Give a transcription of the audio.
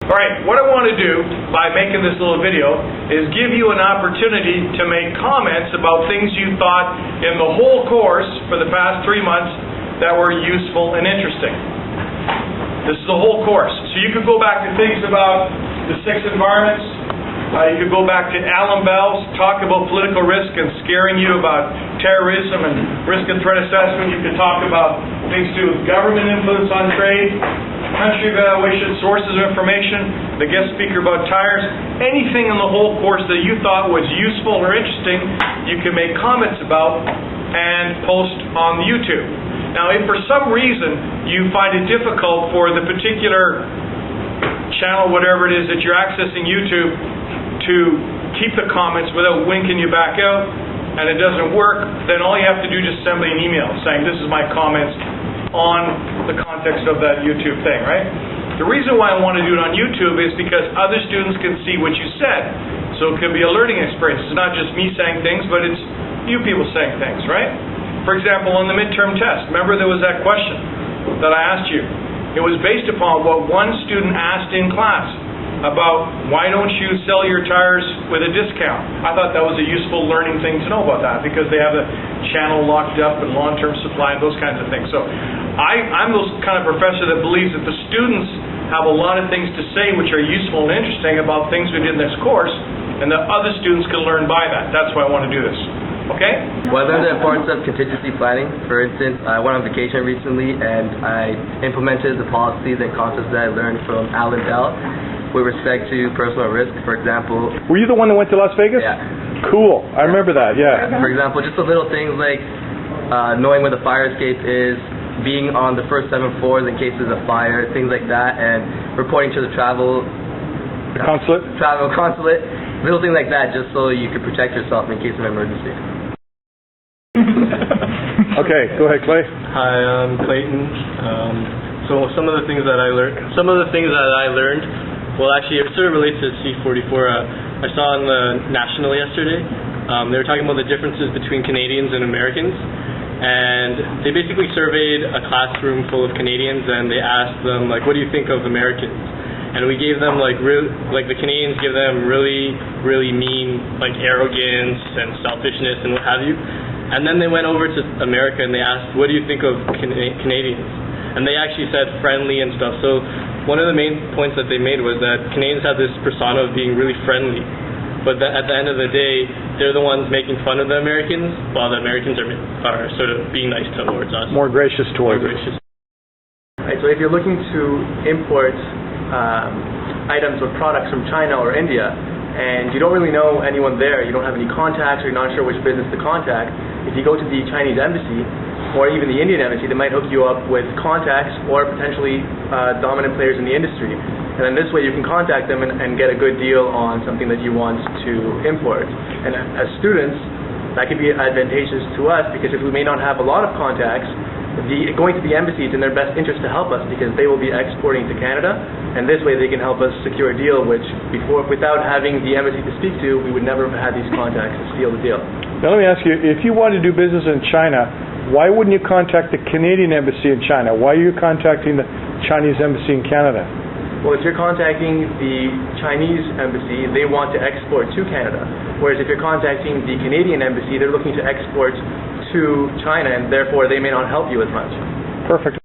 Alright, what I want to do by making this little video is give you an opportunity to make comments about things you thought in the whole course for the past 3 months that were useful and interesting. This is the whole course. So you could go back to things about the 6 environments. You could go back to Alan Bell's talk about political risk and scaring you about terrorism and risk and threat assessment. You could talk about things to do with government influence on trade, country evaluation, sources of information, the guest speaker about tires. Anything in the whole course that you thought was useful or interesting, you can make comments about and post on YouTube. Now, if for some reason you find it difficult for the particular channel, whatever it is that you're accessing YouTube, to keep the comments without winking you back out, and it doesn't work, then all you have to do is just send me an email saying this is my comments on the context of that YouTube thing, right? The reason why I want to do it on YouTube is because other students can see what you said. So it could be a learning experience. It's not just me saying things, but it's you people saying things, right? For example, on the midterm test, remember there was that question that I asked you. It was based upon what one student asked in class about why don't you sell your tires with a discount. I thought that was a useful learning thing to know about that because they have a channel locked up and long-term supply and those kinds of things. So I'm those kind of professor that believes that the students have a lot of things to say which are useful and interesting about things we did in this course, and that other students can learn by that. That's why I want to do this. Okay? Well, I learned the importance of contingency planning. For instance, I went on vacation recently and I implemented the policies and concepts that I learned from Alan Bell with respect to personal risk. For example, were you the one that went to Las Vegas? Yeah. Cool. I remember that, yeah. For example, just the little things like knowing where the fire escape is, being on the first 7 floors in case there's a fire, things like that, and reporting to the consulate, little things like that, just so you could protect yourself in case of an emergency. Okay, go ahead, Clay. Hi, I'm Clayton. So some of the things that I learned, well, actually, it sort of relates to C44. I saw on the National yesterday, they were talking about the differences between Canadians and Americans, and they basically surveyed a classroom full of Canadians, and they asked them, like, what do you think of Americans? And we gave them, like the Canadians give them really, really mean, like, arrogance and selfishness and what have you. And then they went over to America and they asked, what do you think of Canadians? And they actually said friendly and stuff. So one of the main points that they made was that Canadians have this persona of being really friendly, but that at the end of the day, they're the ones making fun of the Americans, while the Americans are sort of being nice towards us. More gracious towards us. Right, so if you're looking to import items or products from China or India, and you don't really know anyone there, you don't have any contacts, or you're not sure which business to contact, if you go to the Chinese embassy, or even the Indian embassy, they might hook you up with contacts or potentially dominant players in the industry. And then this way you can contact them and get a good deal on something that you want to import. And as students, that can be advantageous to us because if we may not have a lot of contacts, going to the embassy is in their best interest to help us because they will be exporting to Canada, and this way they can help us secure a deal which without having the embassy to speak to, we would never have had these contacts to seal the deal. Now let me ask you, if you want to do business in China, why wouldn't you contact the Canadian embassy in China? Why are you contacting the Chinese embassy in Canada? Well, if you're contacting the Chinese embassy, they want to export to Canada. Whereas if you're contacting the Canadian embassy, they're looking to export to China, and therefore they may not help you as much. Perfect.